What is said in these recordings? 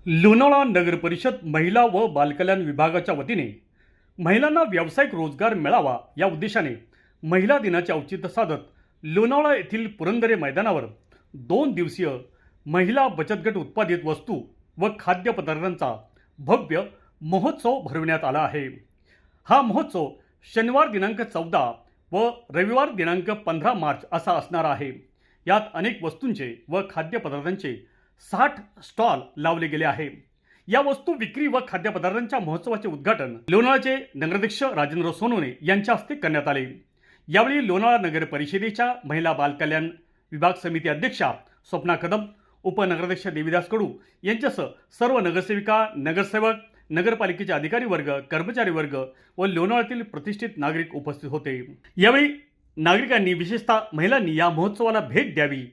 लोणावळा नगर परिषद महिला व बालकल्याण विभागाच्या वतीने महिलांना व्यावसायिक रोजगार मिळावा या उद्देशाने महिला दिनाचे औचित्य साधत लोणावळा येथील पुरंदरे मैदानावर 2 दिवसीय महिला बचत गट उत्पादित वस्तू व खाद्यपदार्थांचा भव्य महोत्सव भरविण्यात आला आहे। हा महोत्सव शनिवार दिनांक 14 व रविवार दिनांक 15 मार्च असा असणार आहे। यात अनेक वस्तूंचे व खाद्यपदार्थांचे 60 स्टॉल लावले गेले आहे। या वस्तू विक्री व खाद्यपदार्थांच्या महोत्सवाचे उद्घाटन लोणावळाचे नगराध्यक्ष राजेंद्र सोनवणे यांच्या हस्ते करण्यात आले। यावेळी लोणावळा नगर परिषदेच्या महिला बालकल्याण विभाग समिती अध्यक्षा स्वप्ना कदम, उपनगराध्यक्ष देवीदास कडू यांच्यासह सर्व नगरसेविका, नगरसेवक, नगरपालिकेचे अधिकारी वर्ग, कर्मचारी वर्ग व लोणावळ्यातील प्रतिष्ठित नागरिक उपस्थित होते। यावेळी नागरिकांनी विशेषतः महिलांनी या महोत्सवाला भेट द्यावी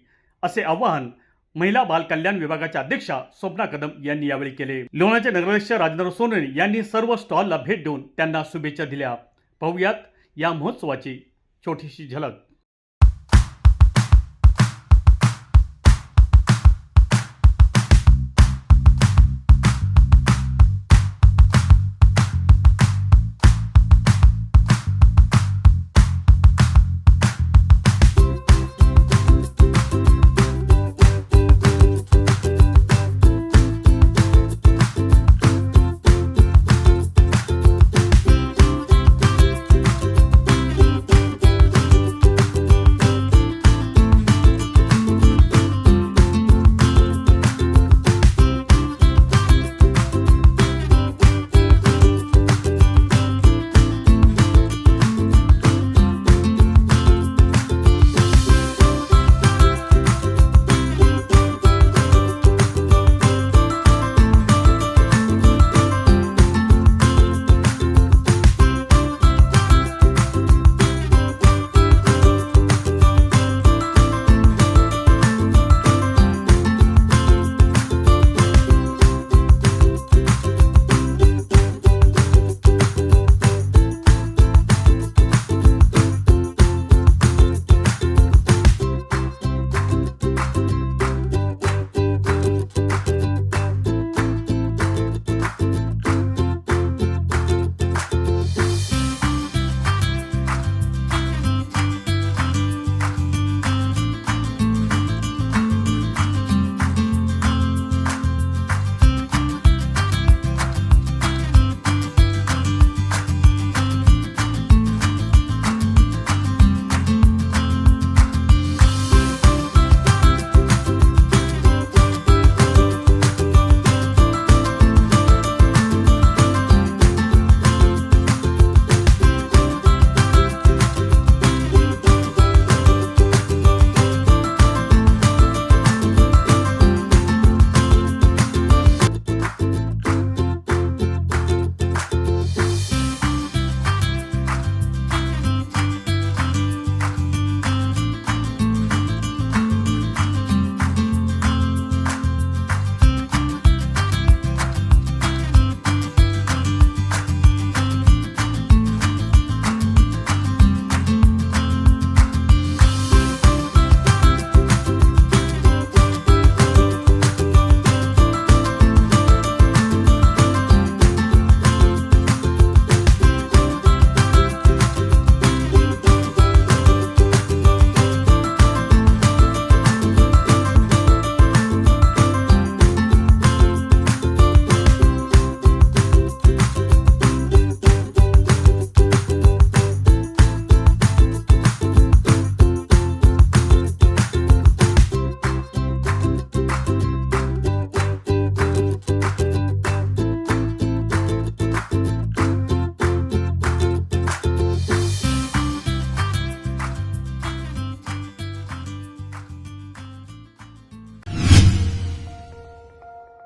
असे आवाहन महिला बाल कल्याण विभागाच्या अध्यक्षा स्वप्ना कदम यांनी यावेळी केले। लोणावळ्याचे नगराध्यक्ष राजेंद्र सोनवणे यांनी सर्व स्टॉलला भेट देऊन त्यांना शुभेच्छा दिल्या। पाहूयात या महोत्सवाची छोटीशी झलक।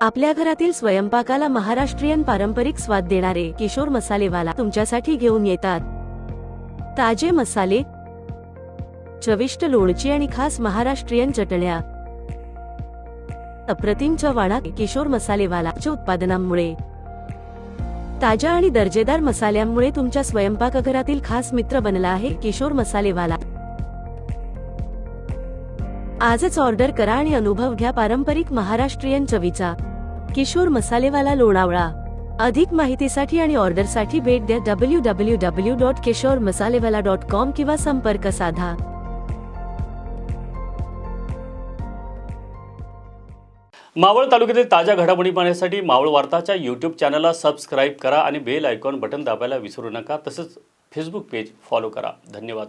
आपल्या घरातील स्वयंपाकाला महाराष्ट्रीयन पारंपरिक स्वाद देणारे किशोर मसालेवाला तुमच्यासाठी घेऊन येतात। ताजे मसाले, चविष्ट लोणची आणि खास महाराष्ट्रीयन चटण्या। अप्रतिम चवाणा किशोर मसालेवालाच्या उत्पादनांमुळे, ताज्या आणि दर्जेदार मसाल्यांमुळे तुमच्या स्वयंपाकघरातील खास मित्र बनला आहे किशोर मसालेवाला। आजच ऑर्डर करा आणि अनुभव घ्या पारंपरिक महाराष्ट्रीयन चवीचा। किशोर मसालेवाला लोणावळा. अधिक माहितीसाठी आणि ऑर्डरसाठी भेट द्या www.kishormasalevala.com किंवा संपर्क साधा. मावळ तालुक्यातील ताज्या घडामोडी पाहण्यासाठी मावळ वार्ताच्या यूट्यूब चॅनलला सबस्क्राईब करा आणि बेल आयकॉन बटन दाबायला विसरू नका. तसंच फेसबुक पेज फॉलो करा. धन्यवाद.